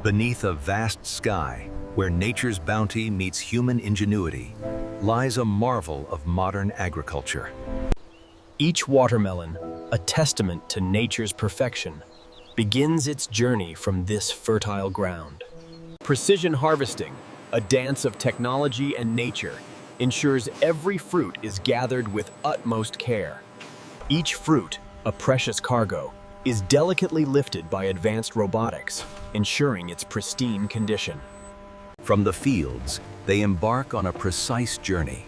Beneath a vast sky, where nature's bounty meets human ingenuity, lies a marvel of modern agriculture. Each watermelon, a testament to nature's perfection, begins its journey from this fertile ground. Precision harvesting, a dance of technology and nature, ensures every fruit is gathered with utmost care. Each fruit, a precious cargo, is delicately lifted by advanced robotics, ensuring its pristine condition. From the fields, they embark on a precise journey,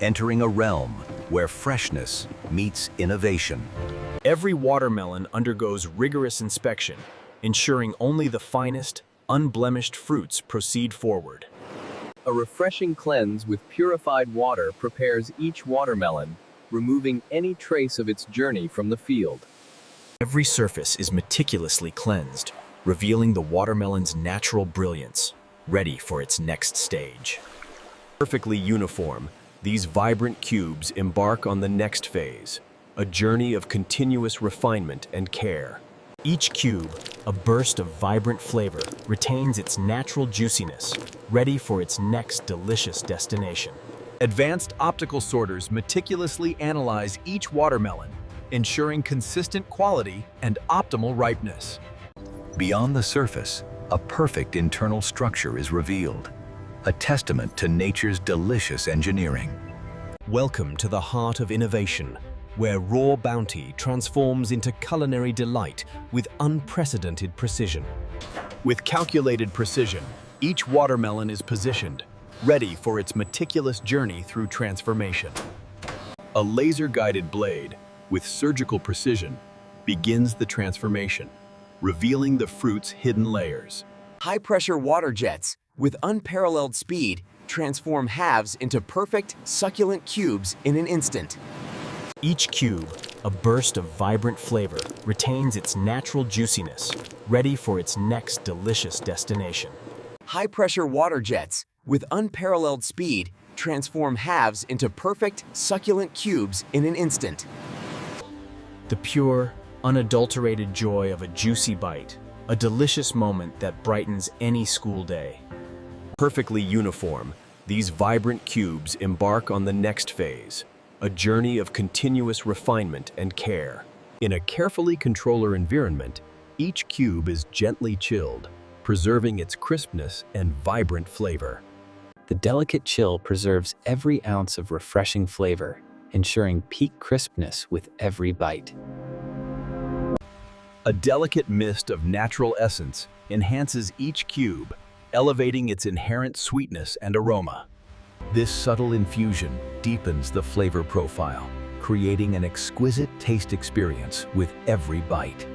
entering a realm where freshness meets innovation. Every watermelon undergoes rigorous inspection, ensuring only the finest, unblemished fruits proceed forward. A refreshing cleanse with purified water prepares each watermelon, removing any trace of its journey from the field. Every surface is meticulously cleansed, revealing the watermelon's natural brilliance, ready for its next stage. Perfectly uniform, these vibrant cubes embark on the next phase, a journey of continuous refinement and care. Each cube, a burst of vibrant flavor, retains its natural juiciness, ready for its next delicious destination. Advanced optical sorters meticulously analyze each watermelon, ensuring consistent quality and optimal ripeness. Beyond the surface, a perfect internal structure is revealed, a testament to nature's delicious engineering. Welcome to the heart of innovation, where raw bounty transforms into culinary delight with unprecedented precision. With calculated precision, each watermelon is positioned, ready for its meticulous journey through transformation. A laser-guided blade, with surgical precision, begins the transformation, revealing the fruit's hidden layers. High-pressure water jets, with unparalleled speed, transform halves into perfect, succulent cubes in an instant. Each cube, a burst of vibrant flavor, retains its natural juiciness, ready for its next delicious destination. High-pressure water jets, with unparalleled speed, transform halves into perfect, succulent cubes in an instant. The pure, unadulterated joy of a juicy bite, a delicious moment that brightens any school day. Perfectly uniform, these vibrant cubes embark on the next phase, a journey of continuous refinement and care. In a carefully controlled environment, each cube is gently chilled, preserving its crispness and vibrant flavor. The delicate chill preserves every ounce of refreshing flavor, ensuring peak crispness with every bite. A delicate mist of natural essence enhances each cube, elevating its inherent sweetness and aroma. This subtle infusion deepens the flavor profile, creating an exquisite taste experience with every bite.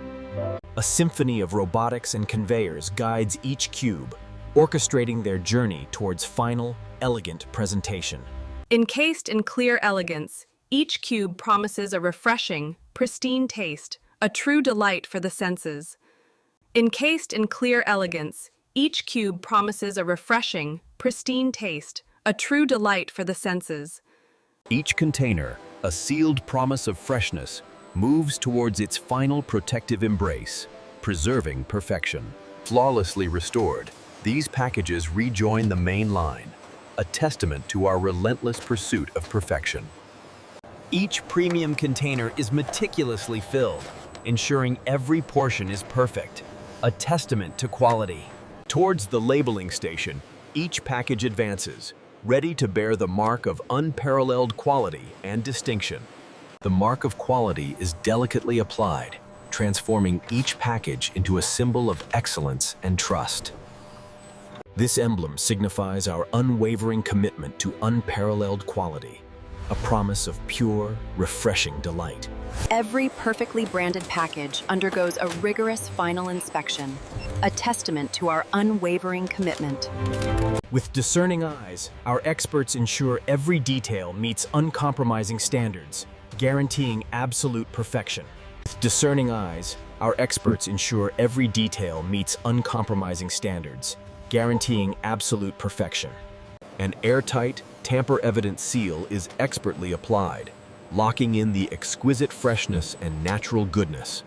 A symphony of robotics and conveyors guides each cube, orchestrating their journey towards final, elegant presentation. Encased in clear elegance, each cube promises a refreshing, pristine taste, a true delight for the senses. Encased in clear elegance, each cube promises a refreshing, pristine taste, a true delight for the senses. Each container, a sealed promise of freshness, moves towards its final protective embrace, preserving perfection. Flawlessly restored, these packages rejoin the main line, a testament to our relentless pursuit of perfection. Each premium container is meticulously filled, ensuring every portion is perfect, a testament to quality. Towards the labeling station, each package advances, ready to bear the mark of unparalleled quality and distinction. The mark of quality is delicately applied, transforming each package into a symbol of excellence and trust. This emblem signifies our unwavering commitment to unparalleled quality, a promise of pure, refreshing delight. Every perfectly branded package undergoes a rigorous final inspection, a testament to our unwavering commitment. With discerning eyes, our experts ensure every detail meets uncompromising standards, guaranteeing absolute perfection. With discerning eyes, our experts ensure every detail meets uncompromising standards, guaranteeing absolute perfection. An airtight, tamper-evident seal is expertly applied, locking in the exquisite freshness and natural goodness.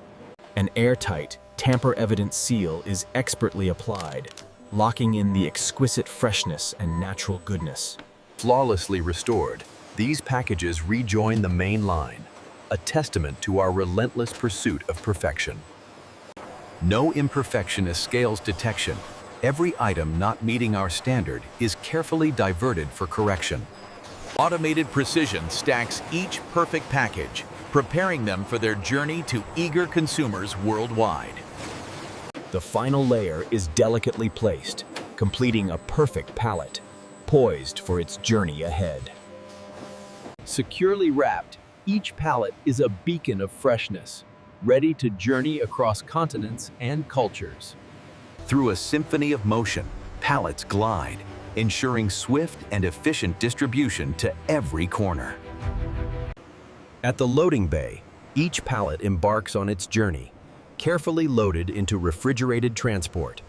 An airtight, tamper-evident seal is expertly applied, locking in the exquisite freshness and natural goodness. Flawlessly restored, these packages rejoin the main line, a testament to our relentless pursuit of perfection. No imperfection escapes detection. Every item not meeting our standard is carefully diverted for correction. Automated precision stacks each perfect package, preparing them for their journey to eager consumers worldwide. The final layer is delicately placed, completing a perfect pallet, poised for its journey ahead. Securely wrapped, each pallet is a beacon of freshness, ready to journey across continents and cultures. Through a symphony of motion, pallets glide, ensuring swift and efficient distribution to every corner. At the loading bay, each pallet embarks on its journey, carefully loaded into refrigerated transport.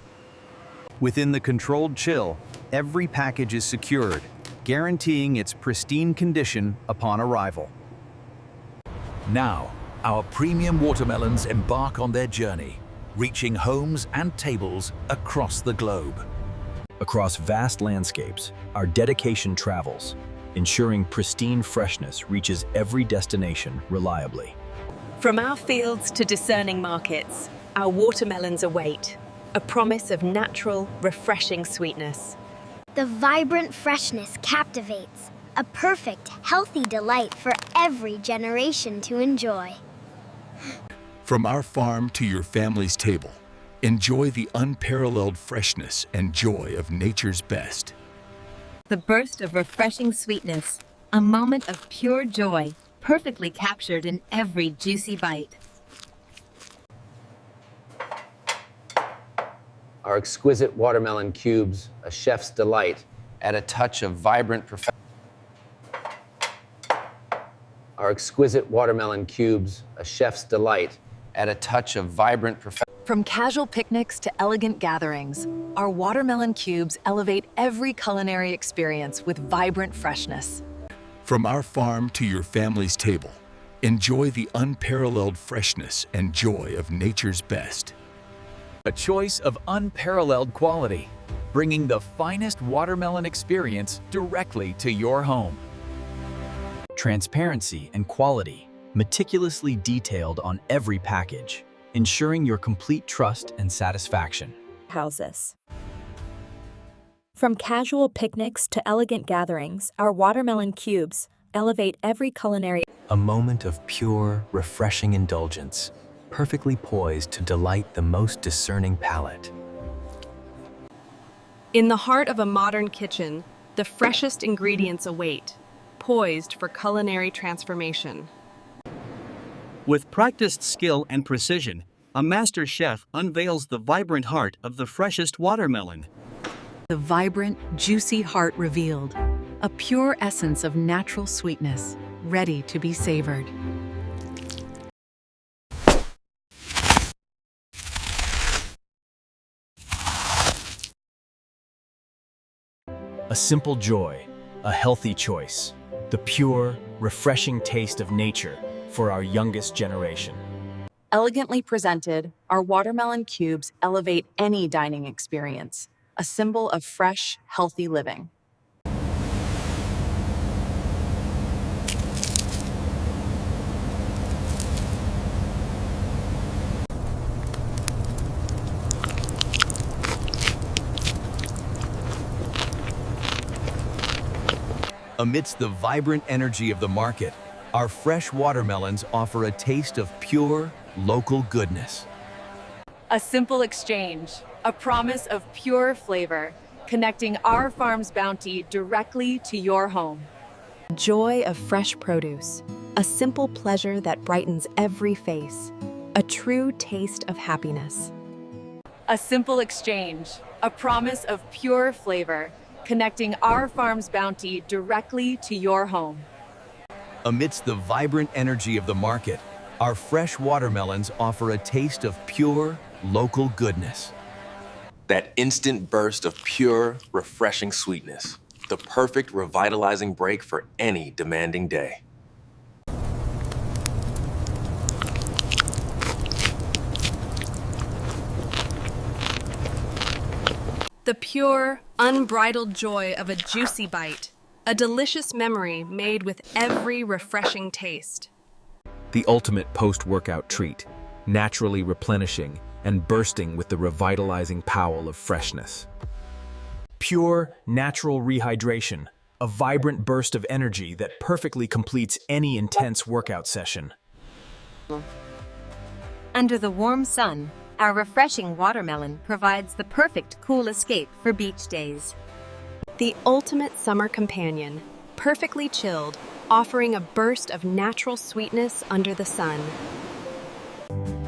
Within the controlled chill, every package is secured, guaranteeing its pristine condition upon arrival. Now, our premium watermelons embark on their journey, reaching homes and tables across the globe. Across vast landscapes, our dedication travels, ensuring pristine freshness reaches every destination reliably. From our fields to discerning markets, our watermelons await, a promise of natural, refreshing sweetness. The vibrant freshness captivates, a perfect, healthy delight for every generation to enjoy. From our farm to your family's table, enjoy the unparalleled freshness and joy of nature's best. The burst of refreshing sweetness, a moment of pure joy, perfectly captured in every juicy bite. Our exquisite watermelon cubes, a chef's delight, add a touch of vibrant perfection. Our exquisite watermelon cubes, a chef's delight, add a touch of vibrant perfection. From casual picnics to elegant gatherings, our watermelon cubes elevate every culinary experience with vibrant freshness. From our farm to your family's table, enjoy the unparalleled freshness and joy of nature's best. A choice of unparalleled quality, bringing the finest watermelon experience directly to your home. Transparency and quality, meticulously detailed on every package, ensuring your complete trust and satisfaction. Houses. From casual picnics to elegant gatherings, our watermelon cubes elevate every culinary. A moment of pure, refreshing indulgence, perfectly poised to delight the most discerning palate. In the heart of a modern kitchen, the freshest ingredients await, poised for culinary transformation. With practiced skill and precision, a master chef unveils the vibrant heart of the freshest watermelon. The vibrant, juicy heart revealed, a pure essence of natural sweetness, ready to be savored. A simple joy, a healthy choice, the pure, refreshing taste of nature for our youngest generation. Elegantly presented, our watermelon cubes elevate any dining experience, a symbol of fresh, healthy living. Amidst the vibrant energy of the market, our fresh watermelons offer a taste of pure, local goodness. A simple exchange, a promise of pure flavor, connecting our farm's bounty directly to your home. Joy of fresh produce, a simple pleasure that brightens every face, a true taste of happiness. A simple exchange, a promise of pure flavor, connecting our farm's bounty directly to your home. Amidst the vibrant energy of the market, our fresh watermelons offer a taste of pure, local goodness. That instant burst of pure, refreshing sweetness. The perfect revitalizing break for any demanding day. The pure, unbridled joy of a juicy bite, a delicious memory made with every refreshing taste. The ultimate post-workout treat, naturally replenishing and bursting with the revitalizing power of freshness. Pure, natural rehydration, a vibrant burst of energy that perfectly completes any intense workout session. Under the warm sun, our refreshing watermelon provides the perfect cool escape for beach days. The ultimate summer companion, perfectly chilled, offering a burst of natural sweetness under the sun.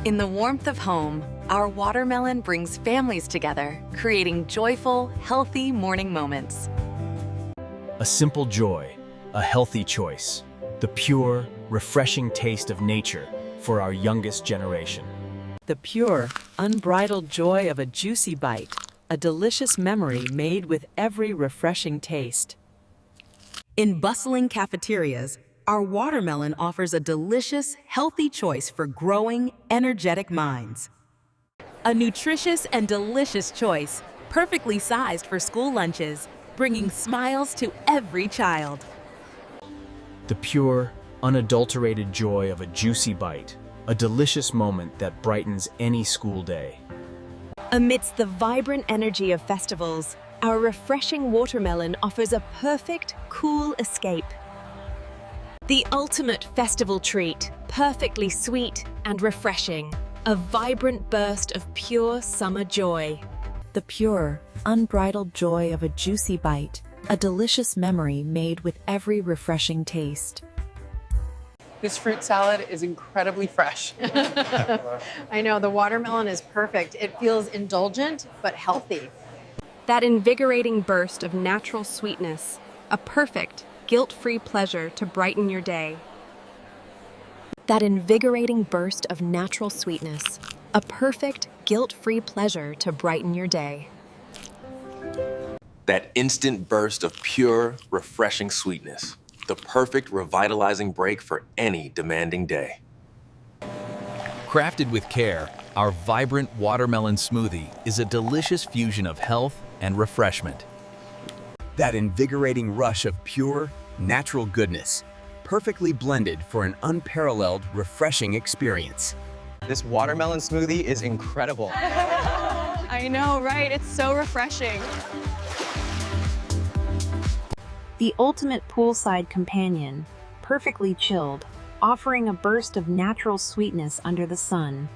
In the warmth of home, our watermelon brings families together, creating joyful, healthy morning moments. A simple joy, a healthy choice, the pure, refreshing taste of nature for our youngest generation. The pure, unbridled joy of a juicy bite, a delicious memory made with every refreshing taste. In bustling cafeterias, our watermelon offers a delicious, healthy choice for growing, energetic minds. A nutritious and delicious choice, perfectly sized for school lunches, bringing smiles to every child. The pure, unadulterated joy of a juicy bite, a delicious moment that brightens any school day. Amidst the vibrant energy of festivals, our refreshing watermelon offers a perfect, cool escape. The ultimate festival treat, perfectly sweet and refreshing, a vibrant burst of pure summer joy. The pure, unbridled joy of a juicy bite, a delicious memory made with every refreshing taste. This fruit salad is incredibly fresh. I know, the watermelon is perfect. It feels indulgent, but healthy. That invigorating burst of natural sweetness, a perfect, guilt-free pleasure to brighten your day. That invigorating burst of natural sweetness, a perfect, guilt-free pleasure to brighten your day. That instant burst of pure, refreshing sweetness. The perfect revitalizing break for any demanding day. Crafted with care, our vibrant watermelon smoothie is a delicious fusion of health and refreshment. That invigorating rush of pure, natural goodness, perfectly blended for an unparalleled, refreshing experience. This watermelon smoothie is incredible. I know, right? It's so refreshing. The ultimate poolside companion, perfectly chilled, offering a burst of natural sweetness under the sun.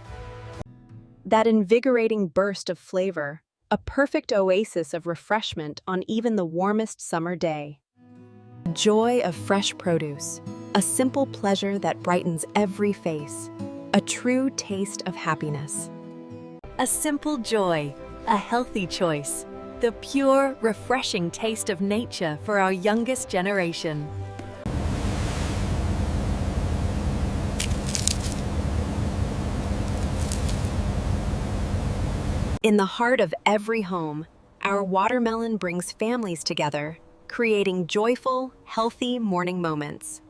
That invigorating burst of flavor, a perfect oasis of refreshment on even the warmest summer day. Joy of fresh produce, a simple pleasure that brightens every face, a true taste of happiness. A simple joy, a healthy choice, the pure, refreshing taste of nature for our youngest generation. In the heart of every home, our watermelon brings families together, creating joyful, healthy morning moments.